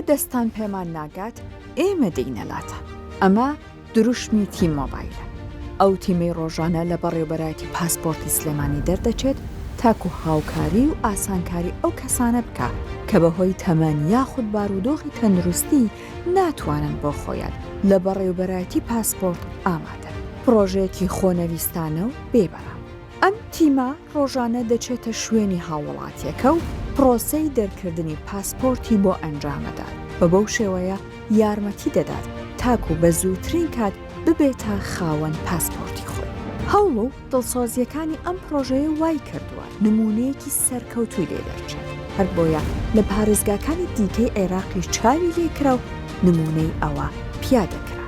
دەستان پێمان ناگات ئێمە دەینەلاتە. ئەمە دروشمی تیم مۆبایلە. ئەو تیمەی ڕۆژانە لە بەڕێوەبەرایەتی پاسپۆرتی سلێمانی دەردەچێت تاکو هاوکاری و ئاسانکاری ئەو کەسانە بکە کە بەهۆی تەمەن یاخود بارودۆخی تەندروستی ناتوانن بۆ خۆیان لە بەڕێوەبەرایەتی پاسپۆرت ئامادەن. پرۆژەیەکی خۆنەویستانە و بێبەرە. ئەم تیمە ڕۆژانە دەچێتە شوێنی هاوڵاتیەکە و پرۆسەی دەرکردنی پاسپۆرتی بۆ ئەنجامەدات بە بەو شێوەیە یارمەتی دەدات تاکو بە زووترین کات ببێتە خاوەن پاسپۆرتی خۆی. هەوڵ و دڵسۆزیەکانی ئەم پرۆژەیە وای کردووە نمونەیەکی سەرکەوتووی لێ دەرچێت. هەر بۆیە لە پارێزگاکانی دیکەی عێراقی چاوی لێکرا و نمونەی ئەوە پیادەکرا.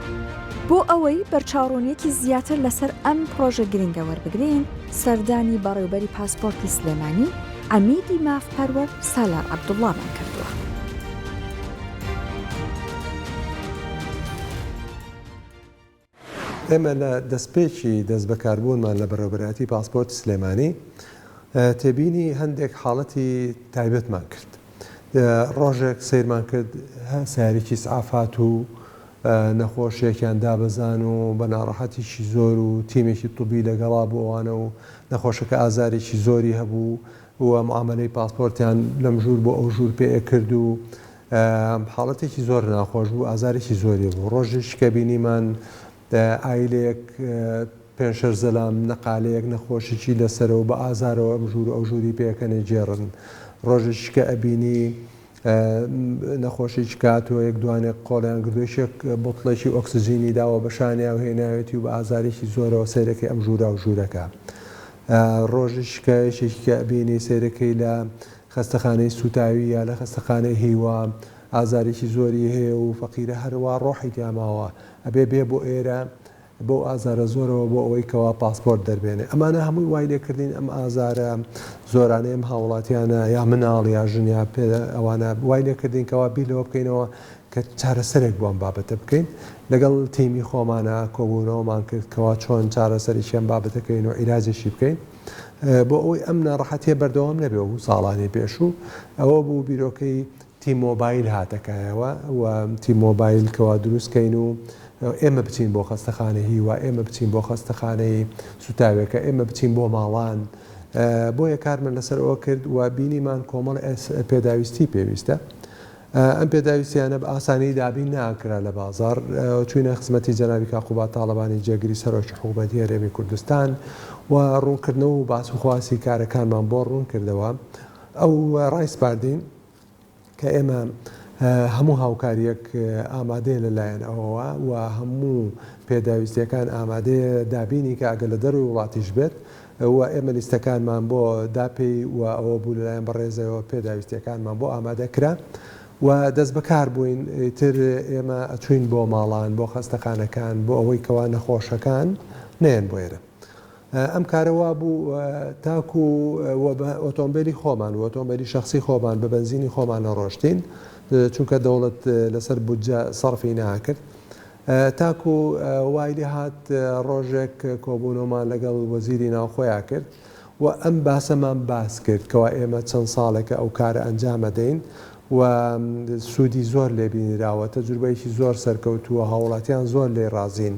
بۆ ئەوەی بەرچاوڕوونیەکی زیاتر لەسەر ئەم پرۆژە گرنگە وەربگرین، سەردانی بەڕێوەبەری پاسپۆرتی سلێمانی عەمیدی مافپەروەر سالار عەبدوڵڵامان کردووە. ئێمە لە دەستپێکی دەست بەکاربوونمان لە بەڕێوەبەرایەتی پاسپۆرتی سلێمانی تێبینی هەندێک حاڵەتی تایبەتمان کرد. ڕۆژێک سیرمان کرد سیارێکی ئیسعافات و نەخۆشیێکیان دابەزان و بە ناڕەحەتیشی زۆر و تیمێکی توبی لەگەڵا بۆ ئەوانە و نەخۆشەکە ئازارێکی زۆری هەبوو و معاملەی پاسپۆرتیان لەم ژوور بۆ ئەو ژوور پێ کرد و حاڵەتێکی زۆر ناخۆش بوو، ئازارێکی زۆری بوو. ڕۆژێک کە بینیمان ئایلێک پێنجشەر زەلام نەقالەیەک نەخۆشیی لەسەرەوە بە ئازارەوە ئەم ژوور ئەو ژووری پێکەنێ جێڕن. ڕۆژێک کە ئەبینی نەخۆشی کاتەوە یەک دوانێک قۆڵیان گردوێشێک بڵێکی ئۆکسسیژینی داوە بە شانیا و هێناوێتی و بە ئازارێکی زۆرەوە سیرەکەی ئەم ژوورا و ژوورەکە. ڕۆژش کە یەکێکی کە ئەبینی سیرەکەی لە خەستەخانەی سوتاوی یا لە خەستەخانەی هیوا ئازارێکی زۆری هەیە و فەقیرە هەروە ڕۆحی تیاماوە ئەبێ بێ بۆ ئێرە بۆ ئازارە زۆرەوە بۆ ئەوەی کەوا پاسپۆرت دەربێنێ. ئەمانە هەمووی وای لێکردین ئەم ئازارە زۆرانەی ئەم هاوڵاتیانە یا مناڵ یا ژنیا ئەوانە وای لێکردین کەوا بیلەوە بکەینەوە کە چارەسەرێک بۆ ئەم بابەتە بکەین. لەگەڵ تیمی خۆمانە کۆبوونەوەمان کرد کەوا چۆن چارەسەریشی ئەم بابەتەکەین و عیلاجێکی بکەین بۆ ئەوەی ئەم ناڕەحەتیە بەردەوام نەبێ و ساڵانی پێش و ئەوە بوو بیرۆکەی تیم مۆبایل هاتەکایەوە و تیم مۆبایل کەوا دروستکەین و ئێمە بچین بۆ خەستەخانەی هیوا، ئێمە بچین بۆ خەستەخانەی سوتاوێکە، ئێمە بچین بۆ ماڵان. بۆیە کارمان لەسەر ئەوە کرد و بینیمان کۆمەڵ پێداویستی پێویستە. ئەم پێداویستیانە بە ئاسانی دابین ناکرا لە بازار. چوینە خزمەتی جەنابی کاقوبات تاڵەبانی جێگیری سەرۆکی حکوومەتی هەرێمی کوردستان و ڕوونکردنەوە و باس و خواسی کارەکانمان بۆ ڕوون کردەوە. ئەو ڕایسپاردین کە ئێمە هەموو هاوکاریەک ئامادەیە لەلایەن ئەوەوە و هەموو پێداویستیەکان ئامادەیە دابینی کە ئەگە لە دەروی وڵاتیش بێت و ئێمە لیستەکانمان بۆ داپی و ئەوە بوو لەلایەن بەڕێزەوە پێداویستیەکانمان بۆ ئامادەکرا و دەست بەکار بووین. تر ئێمە ئەچوین بۆ ماڵان بۆ خەستەخانەکان بۆ ئەوەی کەوا نەخۆشەکان نێن بۆ ئێرە. ئەم کارەوە بوو تاکو ئۆتۆمبیلی خۆمان و ئۆتۆمبیلی شخصی خۆمان بە بنزینی خۆمان ڕۆشتین چونکە دەوڵەت لەسەر بودجە سەرفی ناکرد. تاکو وای لێ هات ڕۆژێک کۆبوونەوەمان لەگەڵ وەزیری ناوخۆیان کرد و ئەم باسەمان باس کرد کەوا ئێمە چەند ساڵێکە ئەو کارە ئەنجامە دەین و سوودی زۆر لێبینراوە، تەجروبەیەکی زۆر سەرکەوتووە، هاوڵاتیان زۆر لێ ڕازین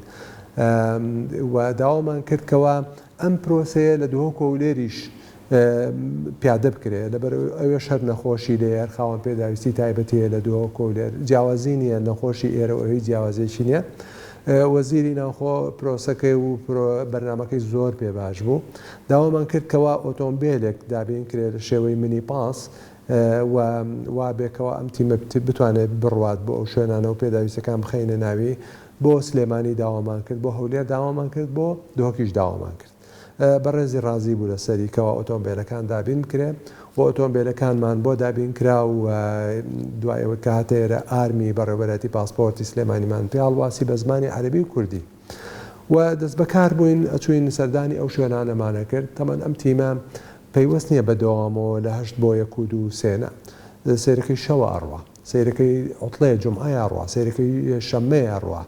و داوامان کردکەوە ئەم پرۆسەیە لە دۆکۆ و لێریش پیادە بکرێت لەبەر ئەوێش هەر نەخۆشی لێر خاوەن پێداویستی تایبەتیە لە دۆکۆ و لێر جیاوازی نیە نەخۆشی ئێرە ئەوەی جیاوازێکی نییە. وەزیری ناوخۆ پرۆسەکەی و بەرنامەکەی زۆر پێ باش بوو. داوامان کردکەوە ئۆتۆمبیلێک دابین کرێت لە شێوەی منی پاس و وابێکەوە ئەم تیمە بتوانێت بڕوات بۆ ئەو شوێنانە و پێداویستەکان بخەینە ناوی. بۆ سلێمانی داوامان کرد، بۆ هەولێر داوامان کرد، بۆ دۆکیش داوامان کرد. بەڕێزی ڕازی بوو لە سەریکەوە ئۆتۆمبیلەکان دابین بکرێت و ئۆتۆمبیلەکانمان بۆ دابین کرا و دوایەوە کە هاتێرە ئارمی بەڕێوەبەرەتی پاسپۆرتی سلێمانیمان پێڵواسی بە زمانی عەرەبی و کوردی و دەست بەکار بووین ئەچوین سەردانی ئەو شوێنانەمانە کرد. تەمەن ئەم تیمە پەیوەست نییە بەدەوامەوە لە 8 بۆ 1 و 2 سێنە، سیرەکەی شەوە ئەڕوا، سیرەکەی عوتڵەیە جومعەیە ئەڕوا، سیرەکەی شەممەیە ئەڕوا،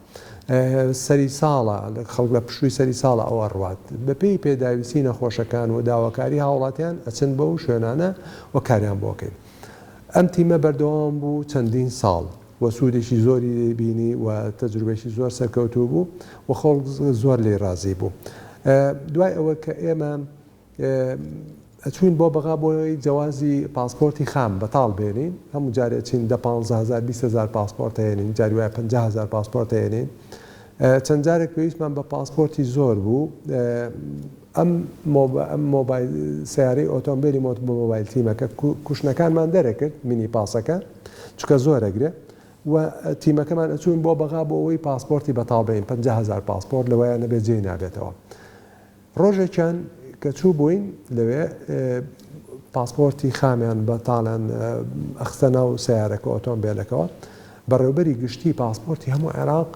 سەری ساڵە خەڵک لە پشووی سەری ساڵە ئەوە ڕوات بەپێی پێداویستی نەخۆشەکان و داواکاری هاوڵاتیان ئەچن بەو شوێنانە و کاریان بۆکەین. ئەم تیمە بەردەوام بوو چەندین ساڵ و سوودێکی زۆری بینی و تەجروبێکی زۆر سەرکەوتوو بوو و خەڵک زۆر لێ ڕازی بوو. دوای ئەوە کە ئێمە ئەچوین بۆ بەغا بۆی جیازی پاسپۆرتی خام بەتاڵ بێنین، هەموو جارێ چین 15,000 پاسپۆرت هێنین، جاری وایە 50,000 پاسپۆرت هێنین. چەند جارێک پێویستمان بە پاسپۆرتی زۆر بوو. ئەم مۆبایل سیارەی ئۆتۆمبیلی مۆبایل تیمەکە کوشنەکانمان دەرەکرد مینی پاسەکە چکە زۆرەگرێ و تیمەکەمان ئەچوون بۆ بەغا بۆ ئەوەی پاسپۆرتی بەتاڵ بین 50,000 پاسپۆرت لەوەیە نەبێت جێی نابێتەوە. ڕۆژێکیان کە چوو بووین لەوێ پاسپۆرتی خامیان بەتاڵیان ئەخستە ناو سیارەکە ئۆتۆمبیلەکەەوە بەڕێوبەری گشتی پاسپۆرتی هەموو عێراق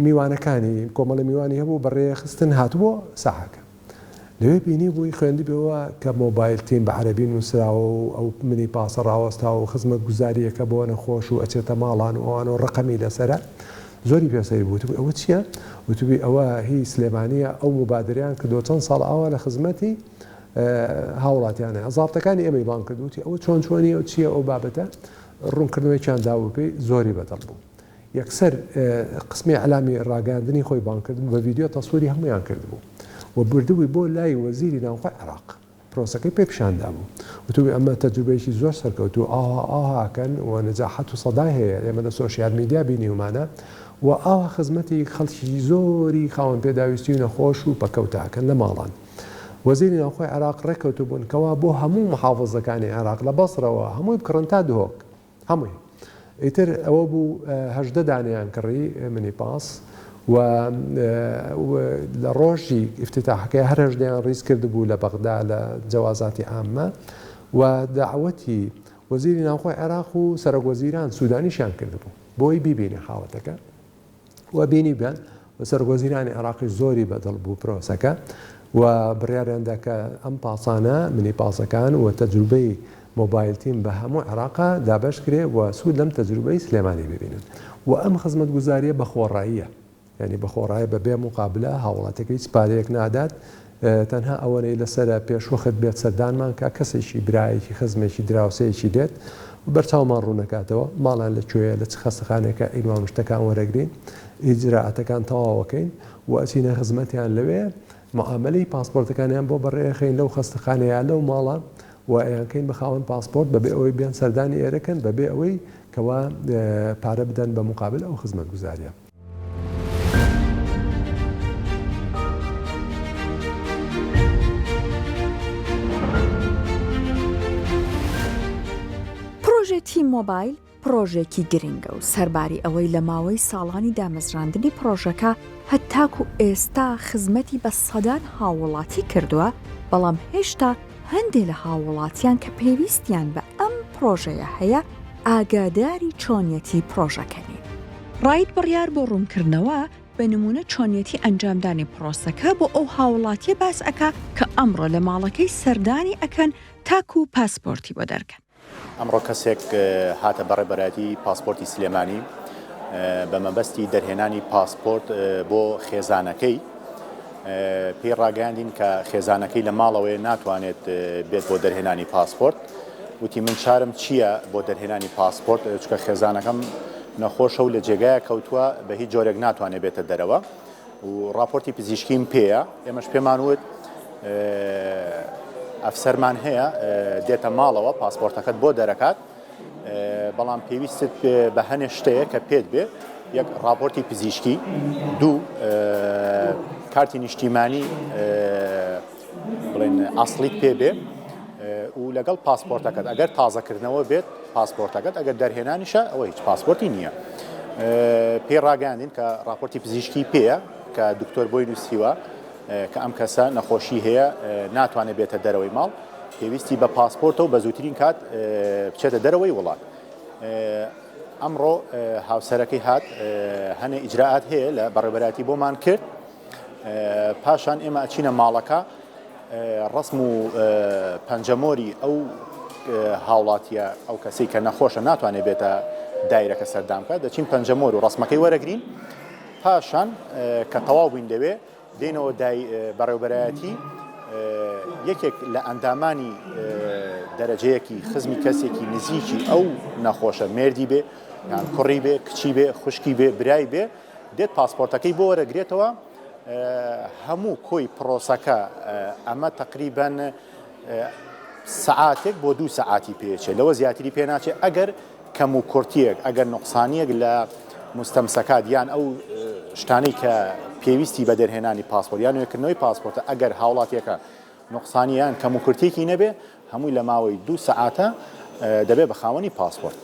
میوانەکانی کۆمەڵە میوانی هەبوو بەڕێ خستن هاتووە ساحەکە. لەوێ بینی بووی خوێندی بەوە کە مۆبایل تیم بە عەرەبی نووسراوە و ئەو منی پاسە ڕاوەستاوە و خزمەت گوزاریەکە بۆ نەخۆش و ئەچێتە ماڵان و ئەوان و ڕقەمی لەسەرە زۆری پێسەری بوو. ئەوە چییە؟ وتبی ئەوە هی سلێمانیە ئەو مبادریان کردو چەند ساڵ ئاوا لە خزمەتی هاوڵاتیانە زابطەکانی ئەمەی بان کردوتی ئەوە چۆن چۆنی و چییە ئەو بابەتە ڕوونکردنەوەیان داوە پێی زۆری بەدڵ بوو. یەکسەر قسمی علامی ڕاگەاندنی خۆی بانکردن بە ڤیددیۆ تەسووری هەمویان کردبوو و بردبووی بۆ لای وەزیری ناوخۆی عێراق پرۆسەکەی پێ پیشاندا بوو وتوی ئەمە تەجروبەیەکی زۆر سەرکەوتو ئاهاکەن و نەجاحەت و سەدای هەیە ئێمە لە سۆشیال میدیا بینیومانە و ئاوا خزمەتی خەڵکی زۆری خاوەن پێداویستی و نەخۆش و پەکەوتاکەن لە ماڵان. وەزیری ناوخۆی عێراق ڕێککەوتو بوون کەوا بۆ هەموو محافظەکانی عێراق لە بەسڕەوە هەمووی بکڕن تا دهۆک هەمووی. ئیتر ئەوە بوو 18 دانیان کڕی منی پاس و لە ڕۆژی ئیفتتاحەکەی هەر 18 ڕیز کردبوو لە بەغدا لە جەوازاتی عامە و داوەتی وەزیری ناوخۆی عێراق و سەرۆکوەزیران سوودانیشیان کردبوو بۆی بیبینی حاڵەتەکە و بینی بێن و سەرۆکوەزیرانی عێراقی زۆری بەدڵ بوو پرۆسەکە و بڕیاریاندا کە ئەم پاسانە منی پاسەکان و تەجروبەی مۆبایل تیم بە هەموو عێراقا دابش کرێ و سوود لەم تەجروبەی سلێمانی ببینن و ئەم خزمەت گوزاریە بە خۆڕاییە ینی بە خۆڕایە بەبێ مقابلە هاوڵاتەکەی سپارەیەک نادات تەنها ئەوەنەی لەسرە پێشوەخت بێت سەردانمان کا کەسێکی برایەکی خزمێکی دراوسەیەکی دێت و بەرچاومان ڕوونەکاتەوە ماڵان لەکوێیە لە چ خەستەخانێکە ئینوان شتەکان وەرەگرین ئیجراعەتەکان تەواوەکەین و ئەچینە خزمەتیان لەوێ معاملەی پاسپۆرتەکانیان بۆ بەڕێخین لەو خەستەخانەیە لەو ماڵە و ئەیانکەین بە خاوەن پاسپۆرت بەبێ ئەوەی بیان سەردانی ئێرەکەن بەبێ ئەوەی کەوا پارە بدەن بە مقابل ئەو خزمەت گوزاریە. پرۆژێ تیم مۆبایل پرۆژێکی گرنگە و سەرباری ئەوەی لە ماوەی ساڵانی دامەزراندنی پرۆژەکە هەتاکو ئێستا خزمەتی بە سەدان هاوڵاتی کردووە بەڵام هێشتا هەندێک لە هاوڵاتیان کە پێویستیان بە ئەم پرۆژەیە هەیە ئاگاداری چۆنیەتی پرۆژەکەنین. ڕایت بڕیار بۆ ڕوونکردنەوە بە نمونە چۆنیەتی ئەنجامدانی پرۆسەکە بۆ ئەو هاوڵاتیە باس ئەکا کە ئەمڕۆ لە ماڵەکەی سەردانی ئەکەن تاکو پاسپۆرتی بۆ دەرکەن. ئەمڕۆ کەسێک هاتە بەڕێبەرەتی پاسپۆرتی سلێمانی بە مەبەستی دەرهێنانی پاسپۆرت بۆ خێزانەکەی پێی ڕاگەاندین کە خێزانەکەی لە ماڵەوەی ناتوانێت بێت بۆ دەرهێنانی پاسپۆرت وتی من چارم چییە بۆ دەرهێنانی پاسپۆرت چکە خێزانەکەم نەخۆشە و لە جێگایە کەوتووە بە هیچ جۆرێک ناتوانێت بێتە دەرەوە و راپۆرتی پزیشکیم پێیە ئێمەش پێمان وت ئەفسەرمان هەیە دێتە ماڵەوە پاسپۆرتەکەت بۆ دەرەکات بەڵام پێویستت بە هەنێ شتەیە کە پێت بێ یەک راپۆرتی پزیشکی دوو کارتی نیشتیمانی بڵێن ئاسڵیت پێ بێ و لەگەڵ پاسپۆرتەکەت ئەگەر تازەکردنەوە بێت پاسپۆرتەکەت ئەگەر دەرهێنانیشە ئەوە هیچ پاسپۆرتی نییە. پێی ڕاگەاندین کە راپۆرتی پزیشکی پێیە کە دکتۆر بۆی نووسیوە کە ئەم کەسە نەخۆشی هەیە ناتوانێت بێتە دەرەوەی ماڵ پێویستی بە پاسپۆرتە و بە زووترین کات بچێتە دەرەوەی وڵات. ئەمڕۆ هاوسەرەکەی هات هەنێ ئیجراعات هەیە لە بەڕێبەراتی بۆمان کرد پاشان ئێمە ئەچینە ماڵەکە ڕسم و پەنجەمۆری ئەو هاوڵاتیە ئەو کەسەی کە نەخۆشە ناتوانێت بێتە دایرەکە سەردامکە دەچین پەنجەمۆر و ڕسمەکەی وەرەگرین پاشان کە تەواو بووین لەوێ دێنەوە دای بەڕێوەبەرایەتی یەکێک لە ئەندامانی دەرەجەیەکی خزمی کەسێکی نزیکی ئەو نەخۆشە مێردی بێ یان کوڕی بێ کچی بێ خوشکی بێ برای بێ دێت پاسپۆرتەکەی بۆ وەرەگرێتەوە هەموو کۆی پرۆسەکە ئەمە تقریباً سعاتێک بۆ 2 سعاتی پێچێت لەوە زیاتری پێ ناچێت ئەگەر کەم و کورتیەک ئەگەر نقصانیەک لە مستەمسەکات یان ئەو شتانەی کە پێویستی بە دەرهێنانی پاسپۆرت یان نوێکردنەوەی پاسپۆرتە ئەگەر هاوڵاتیەکە نقصانیان کەم و کورتێکی نەبێ هەمووی لە ماوەی 2 سعاتە دەبێت بە خاوەنی پاسپۆرت.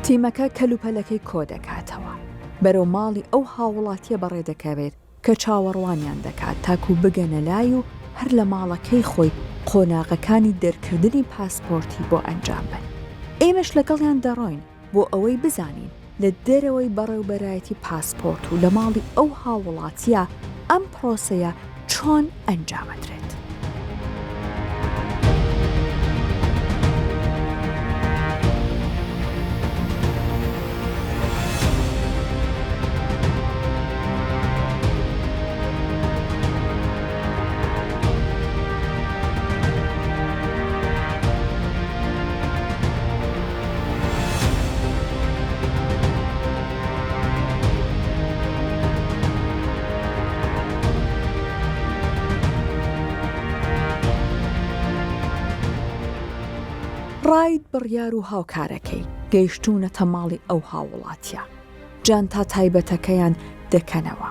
تیمەکە کەلوپەلەکەی کۆ دەکاتەوە بەرەو ماڵی ئەو هاوڵاتیە بەڕێدەکەوێت کە چاوەڕوانیان دەکات تاکو بگەنە لای و هەر لە ماڵەکەی خۆی قۆناغەکانی دەرکردنی پاسپۆرتی بۆ ئەنجام بن. ئێمەش لەگەڵیان دەڕۆین بۆ ئەوەی بزانین لە دەرەوەی بەڕێوبەرایەتی پاسپۆرت و لە ماڵی ئەو هاوڵاتیە ئەم پرۆسەیە چۆن ئەنجامەدرێت. ڕاید بڕیار و هاوکارەکەی گەیشتوونەتە ماڵی ئەو هاوڵاتیە جانتا تایبەتەکەیان دەکەنەوە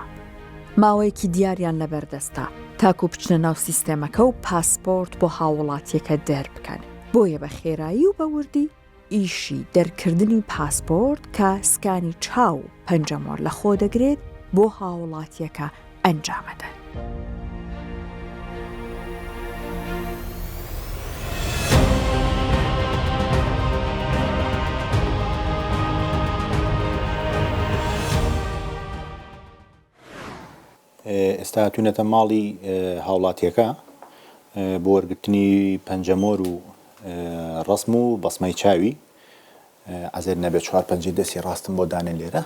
ماوەیەکی دیاریان لەبەردەستە تاکو بچنە ناو سیستەمەکە و پاسپۆرت بۆ هاوڵاتیەکە دەربکەن بۆیە بە خێرایی و بەوردی ئیشی دەرکردنی پاسپۆرت کە سکانی چاو پەنجەمۆر لە خۆ دەگرێت بۆ هاوڵاتیەکە ئەنجامەدەن. ئێستا هاتوونەتە ماڵی هاوڵاتیەکە بۆ وەرگرتنی پەنجەمۆر و ڕسم و بەسمەی چاوی ئەزێر نەبێت 4-5 دەستی ڕاستم بۆ دانێن لێرە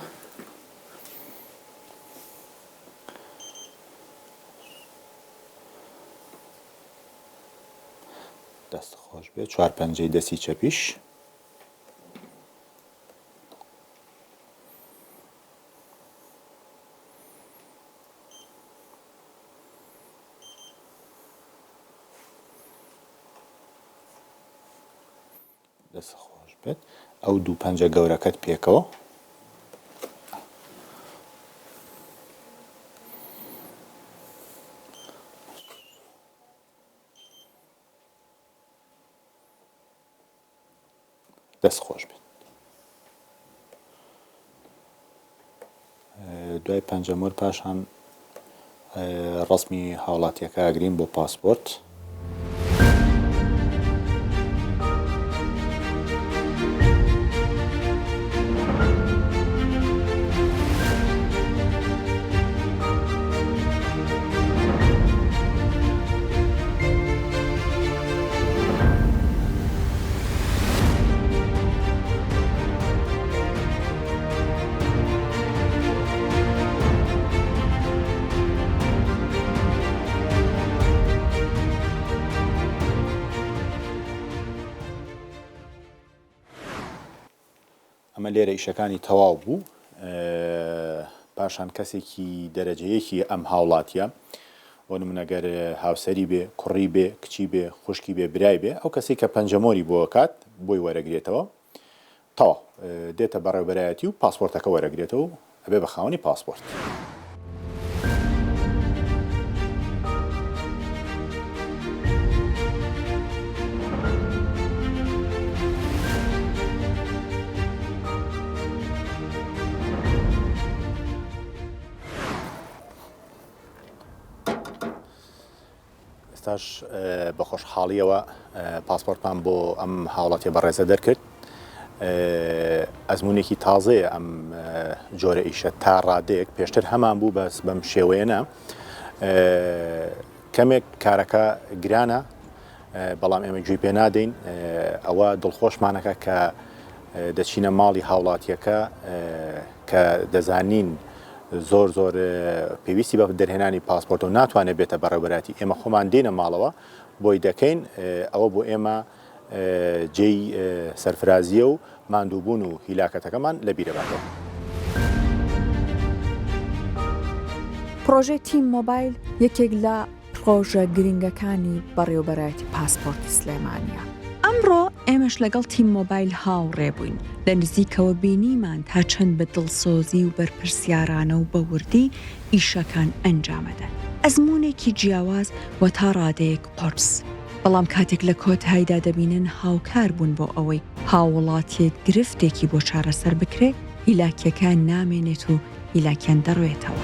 دەست خۆش بێت 4-5 دەستی چەپیش دەست خۆش بێت ئەو 2 پەنجە گەورەکەت پێکەوە دەست خۆش بێت دوای پەنجەمۆر پاشان ڕسمی هاوڵاتیەکە ئەگرین بۆ پاسپۆرت ئەمە لێرە ئیشەکانی تەواو بوو پاشان کەسێکی دەرەجەیەکی ئەم هاوڵاتیە بۆ نمونەگەر هاوسەری بێ کوڕی بێ کچی بێ خوشکی بێ برای بێ ئەو کەسی کە پەنجەمۆری بۆ کات بۆی وەرەگرێتەوە تەواو دێتە بەڕێوەبەرایەتی و پاسپۆرتەکە وەرەگرێتەوە و ئەبێ بە خاوەنی پاسپۆرت. ئێستاش بە خۆشحاڵیەوە پاسپۆرتمان بۆ ئەم هاوڵاتیە بەڕێزە دەرکرد ئەزمونێکی تازەیە ئەم جۆرە ئیشە تا ڕادەیەک پێشتر هەمان بوو بەس بەم شێوەیەنە کەمێک کارەکە گرانە بەڵام ئێمە گوێی پێ نادەین ئەوە دڵخۆشمانەکە کە دەچینە ماڵی هاوڵاتیەکە کە دەزانین زۆر پێویستی بە دەرهێنانی پاسپۆرت و ناتوانێت بێتە بەڕێوەبەراتی ئێمە خۆمان دێنە ماڵەوە بۆی دەکەین ئەوە بۆ ئێمە جێی سەرفرازیە و ماندووبوون و هیلاکەتەکەمان لە بیرەباتەوە. پرۆژەی تیم مۆبایل یەکێک لە پرۆژە گرنگەکانی بەڕێوەبەرایەتی پاسپۆرتی سلێمانیە. ئەمڕۆ ئێمەش لەگەڵ تیم مۆبایل هاوڕێ بووین لە نزیکەوە بینیمان تا چەند بە دڵسۆزی و بەرپرسیارانە و بەوردی ئیشەکان ئەنجامەدەن. ئەزمونێکی جیاواز و تا ڕادەیەک قورس. بەڵام کاتێک لە کۆتاییدا دەبینن هاوکار بوون بۆ ئەوەی هاوڵاتیەت گرفتێکی بۆ چارەسەر بکرێت هیلاکیەکان نامێنێت و هیلاکیان دەڕوێتەوە.